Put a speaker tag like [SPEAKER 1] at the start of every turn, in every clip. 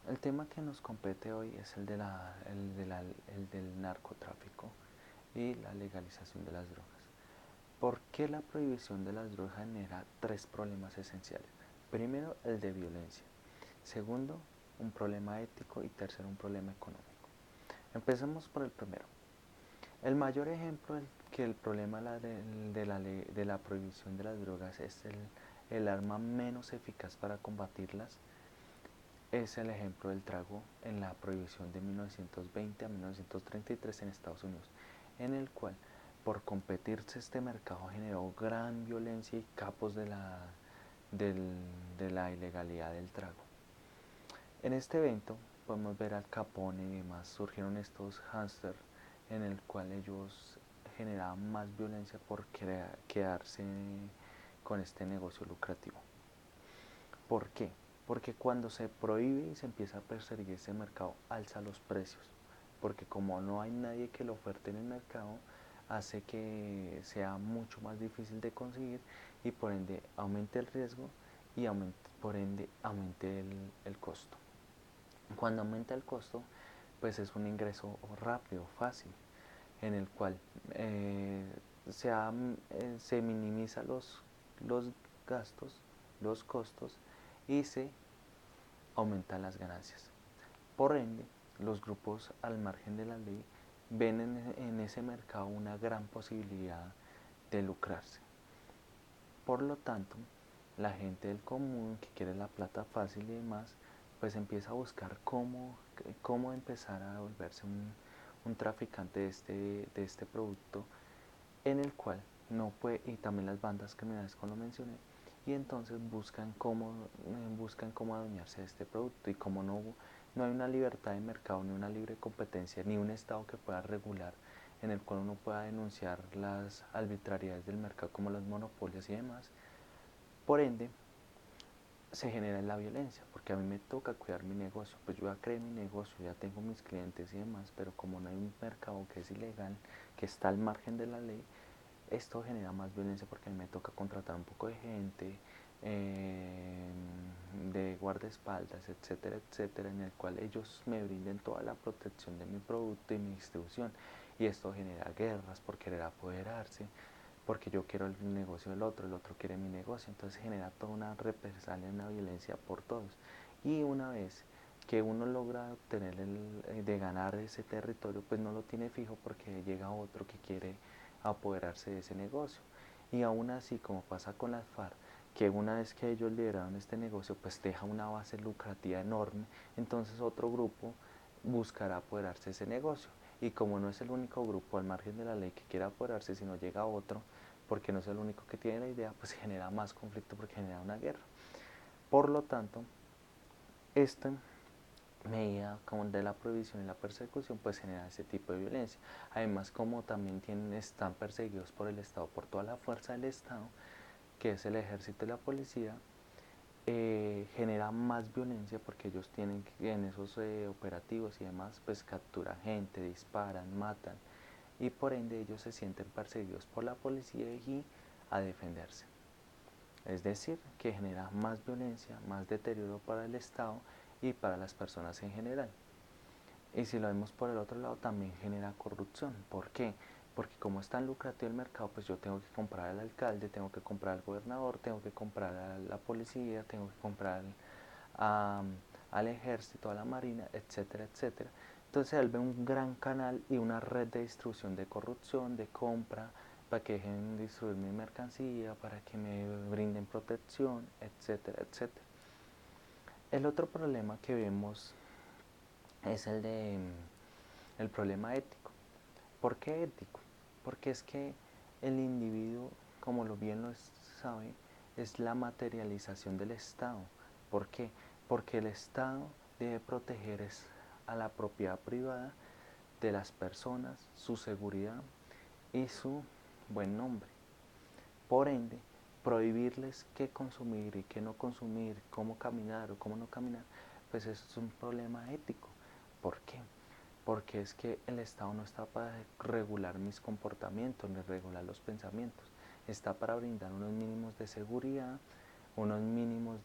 [SPEAKER 1] El tema que nos compete hoy es el del narcotráfico y la legalización de las drogas. ¿Por qué la prohibición de las drogas genera tres problemas esenciales? Primero, el de violencia. Segundo, un problema ético y tercero, un problema económico. Empecemos por el primero. El mayor ejemplo que el problema de la prohibición de las drogas es el arma menos eficaz para combatirlas es el ejemplo del trago en la prohibición de 1920 a 1933 en Estados Unidos, en el cual por competirse este mercado generó gran violencia y capos del, de la ilegalidad del trago. En este evento podemos ver al Capone y demás, surgieron estos hámster en el cual ellos generaban más violencia por quedarse con este negocio lucrativo. ¿Por qué? Porque cuando se prohíbe y se empieza a perseguir ese mercado, alza los precios. Porque como no hay nadie que lo oferte en el mercado, hace que sea mucho más difícil de conseguir y por ende aumente el riesgo y por ende aumente el costo. Cuando aumenta el costo, pues es un ingreso rápido, fácil, en el cual eh, se minimiza los gastos, los costos y se aumentan las ganancias. Por ende, los grupos al margen de la ley ven en ese mercado una gran posibilidad de lucrarse. Por lo tanto, la gente del común que quiere la plata fácil y demás, pues empieza a buscar cómo empezar a volverse un traficante de este producto en el cual no puede, y también las bandas criminales como lo mencioné, y entonces buscan cómo adueñarse de este producto y como no hay una libertad de mercado, ni una libre competencia, ni un Estado que pueda regular en el cual uno pueda denunciar las arbitrariedades del mercado como los monopolios y demás, por ende se genera la violencia, porque a mí me toca cuidar mi negocio, pues yo ya creé mi negocio, ya tengo mis clientes y demás, pero como no hay un mercado que es ilegal, que está al margen de la ley, esto genera más violencia porque a mí me toca contratar un poco de gente, de guardaespaldas, etcétera, etcétera, en el cual ellos me brinden toda la protección de mi producto y mi distribución. Y esto genera guerras por querer apoderarse, porque yo quiero el negocio del otro, el otro quiere mi negocio, entonces genera toda una represalia, una violencia por todos. Y una vez que uno logra obtener de ganar ese territorio, pues no lo tiene fijo porque llega otro que quiere apoderarse de ese negocio. Y aún así, como pasa con las FARC, que una vez que ellos lideraron este negocio, pues deja una base lucrativa enorme, entonces otro grupo buscará apoderarse de ese negocio. Y como no es el único grupo al margen de la ley que quiera apoderarse, sino llega otro, porque no es el único que tiene la idea, pues genera más conflicto porque genera una guerra. Por lo tanto, esta medida como de la prohibición y la persecución pues genera ese tipo de violencia. Además, como también están perseguidos por el Estado, por toda la fuerza del Estado, que es el ejército y la policía, genera más violencia porque ellos tienen que en esos operativos y demás pues capturan gente, disparan, matan y por ende ellos se sienten perseguidos por la policía y a defenderse. Es decir, que genera más violencia, más deterioro para el Estado y para las personas en general. Y si lo vemos por el otro lado, también genera corrupción. ¿Por qué? Porque como es tan lucrativo el mercado, pues yo tengo que comprar al alcalde, tengo que comprar al gobernador, tengo que comprar a la policía, tengo que comprar a, al ejército, a la marina, etcétera, etcétera. Entonces se vuelve un gran canal y una red de distribución de corrupción, de compra, para que dejen distribuir mi mercancía, para que me brinden protección, etcétera, etcétera. El otro problema que vemos es el problema ético. ¿Por qué ético? Porque es que el individuo, como lo bien lo sabe, es la materialización del Estado. ¿Por qué? Porque el Estado debe proteger a la propiedad privada de las personas, su seguridad y su buen nombre. Por ende, prohibirles qué consumir y qué no consumir, cómo caminar o cómo no caminar, pues eso es un problema ético. ¿Por qué? Porque es que el Estado no está para regular mis comportamientos ni regular los pensamientos, está para brindar unos mínimos de seguridad, unos mínimos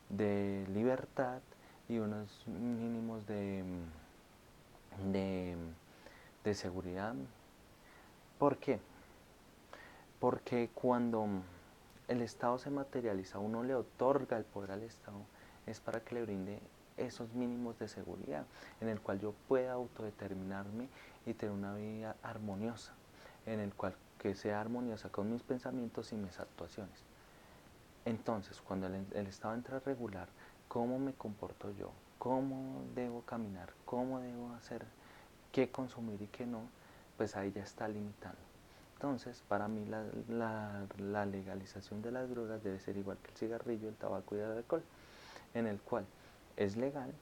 [SPEAKER 1] de libertad y unos mínimos de, de seguridad. ¿Por qué? Porque cuando el Estado se materializa, uno le otorga el poder al Estado, es para que le brinde esos mínimos de seguridad, en el cual yo pueda autodeterminarme y tener una vida armoniosa, en el cual que sea armoniosa con mis pensamientos y mis actuaciones. Entonces, cuando el Estado entra a regular cómo me comporto yo, cómo debo caminar, cómo debo hacer, qué consumir y qué no, pues ahí ya está limitando. Entonces, para mí la legalización de las drogas debe ser igual que el cigarrillo, el tabaco y el alcohol, en el cual es legal,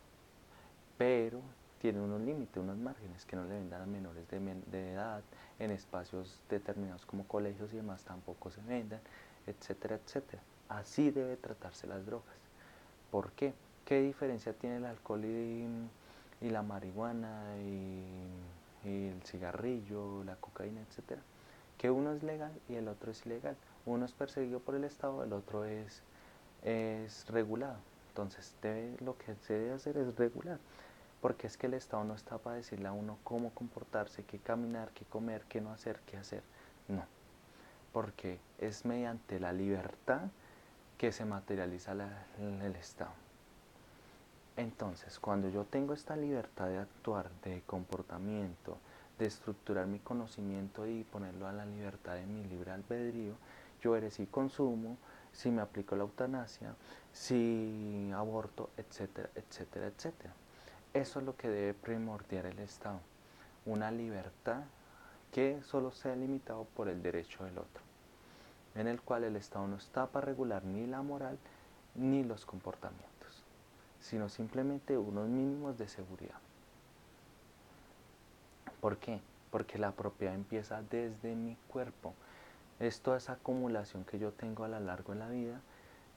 [SPEAKER 1] pero tiene unos límites, unos márgenes, que no le vendan a menores de edad, en espacios determinados como colegios y demás tampoco se vendan, etcétera, etcétera. Así debe tratarse las drogas. ¿Por qué? ¿Qué diferencia tiene el alcohol y la marihuana y el cigarrillo, la cocaína, etcétera? Que uno es legal y el otro es ilegal. Uno es perseguido por el Estado, el otro es regulado. Entonces lo que se debe hacer es regular, porque es que el Estado no está para decirle a uno cómo comportarse, qué caminar, qué comer, qué no hacer, qué hacer. No, porque es mediante la libertad que se materializa el Estado. Entonces, cuando yo tengo esta libertad de actuar, de comportamiento, de estructurar mi conocimiento y ponerlo a la libertad de mi libre albedrío, yo veré si consumo, si me aplico la eutanasia, si aborto, etcétera, etcétera, etcétera. Eso es lo que debe primordiar el Estado, una libertad que solo sea limitado por el derecho del otro, en el cual el Estado no está para regular ni la moral ni los comportamientos, sino simplemente unos mínimos de seguridad. ¿Por qué? Porque la propiedad empieza desde mi cuerpo. Es toda esa acumulación que yo tengo a lo largo de la vida,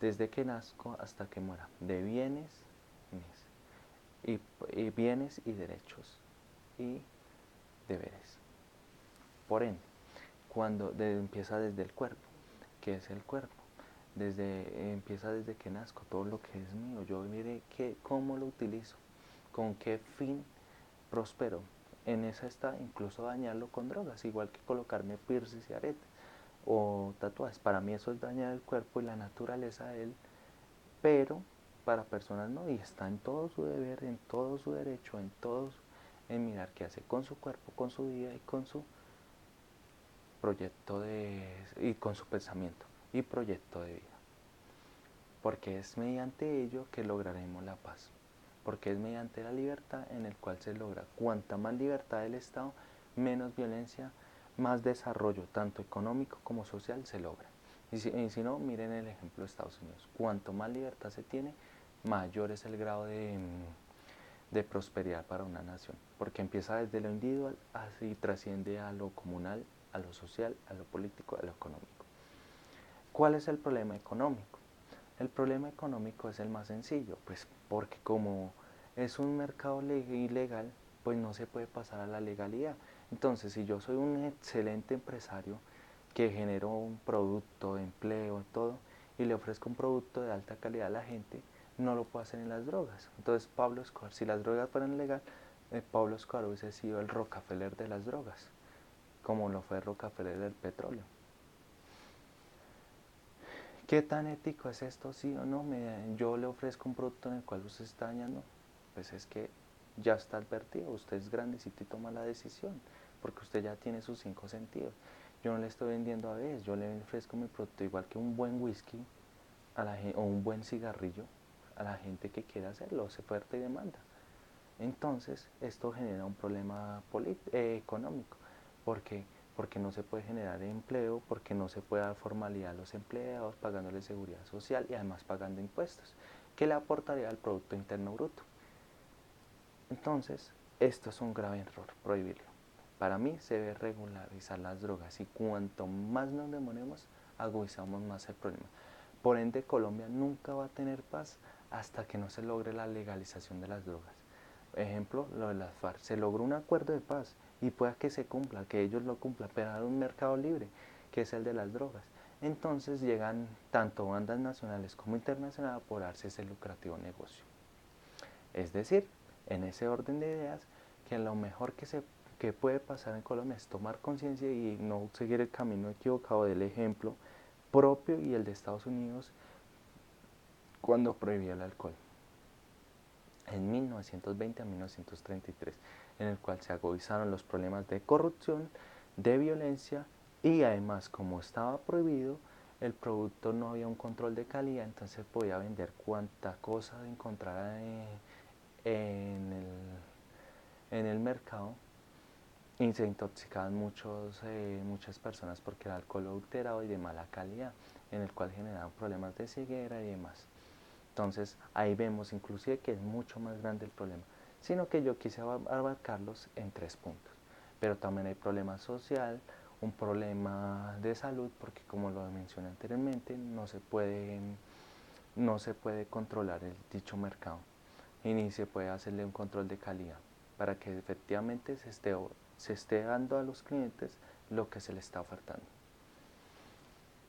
[SPEAKER 1] desde que nazco hasta que muera, de y bienes y derechos y deberes. Por ende, empieza desde el cuerpo, ¿qué es el cuerpo? Empieza desde que nazco, todo lo que es mío, yo miré cómo lo utilizo, con qué fin prospero. En esa está incluso dañarlo con drogas, igual que colocarme piercings y aretes o tatuajes. Para mí eso es dañar el cuerpo y la naturaleza de él, pero para personas no, y está en todo su deber, en todo su derecho, en mirar qué hace con su cuerpo, con su vida y con su y con su pensamiento y proyecto de vida. Porque es mediante ello que lograremos la paz. Porque es mediante la libertad en el cual se logra. Cuanta más libertad del Estado, menos violencia, más desarrollo, tanto económico como social, se logra. Y si no, miren el ejemplo de Estados Unidos. Cuanto más libertad se tiene, mayor es el grado de prosperidad para una nación. Porque empieza desde lo individual, así trasciende a lo comunal, a lo social, a lo político, a lo económico. ¿Cuál es el problema económico? El problema económico es el más sencillo, pues porque como es un mercado ilegal, pues no se puede pasar a la legalidad. Entonces, si yo soy un excelente empresario que generó un producto, empleo, todo, y le ofrezco un producto de alta calidad a la gente, no lo puedo hacer en las drogas. Entonces, Pablo Escobar, si las drogas fueran legal, Pablo Escobar hubiese sido el Rockefeller de las drogas, como lo fue Rockefeller del petróleo. ¿Qué tan ético es esto? Sí o no, yo le ofrezco un producto en el cual usted está dañando. Pues es que ya está advertido, usted es grandecito y toma la decisión, porque usted ya tiene sus 5 sentidos. Yo no le estoy vendiendo a veces, yo le ofrezco mi producto igual que un buen whisky o un buen cigarrillo a la gente que quiera hacerlo, se oferta y demanda. Entonces, esto genera un problema económico, porque porque no se puede generar empleo, porque no se puede dar formalidad a los empleados, pagándole seguridad social y además pagando impuestos, que le aportaría al Producto Interno Bruto. Entonces, esto es un grave error, prohibirlo. Para mí se debe regularizar las drogas y cuanto más nos demoremos, agudizamos más el problema. Por ende, Colombia nunca va a tener paz hasta que no se logre la legalización de las drogas. Ejemplo, lo de las FARC. Se logró un acuerdo de paz y pueda que se cumpla, que ellos lo cumplan, pero hay un mercado libre, que es el de las drogas. Entonces llegan tanto bandas nacionales como internacionales a apoderarse ese lucrativo negocio. Es decir, en ese orden de ideas, que lo mejor que puede pasar en Colombia es tomar conciencia y no seguir el camino equivocado del ejemplo propio y el de Estados Unidos cuando prohibía el alcohol en 1920 a 1933, en el cual se agudizaron los problemas de corrupción, de violencia y además como estaba prohibido, el producto no había un control de calidad, entonces podía vender cuanta cosa encontrara en el mercado y se intoxicaban muchas personas porque era alcohol adulterado y de mala calidad, en el cual generaban problemas de ceguera y demás. Entonces ahí vemos inclusive que es mucho más grande el problema, sino que yo quise abarcarlos en 3 puntos. Pero también hay problema social, un problema de salud, porque como lo mencioné anteriormente, no se puede controlar el dicho mercado y ni se puede hacerle un control de calidad para que efectivamente se esté dando a los clientes lo que se les está ofertando.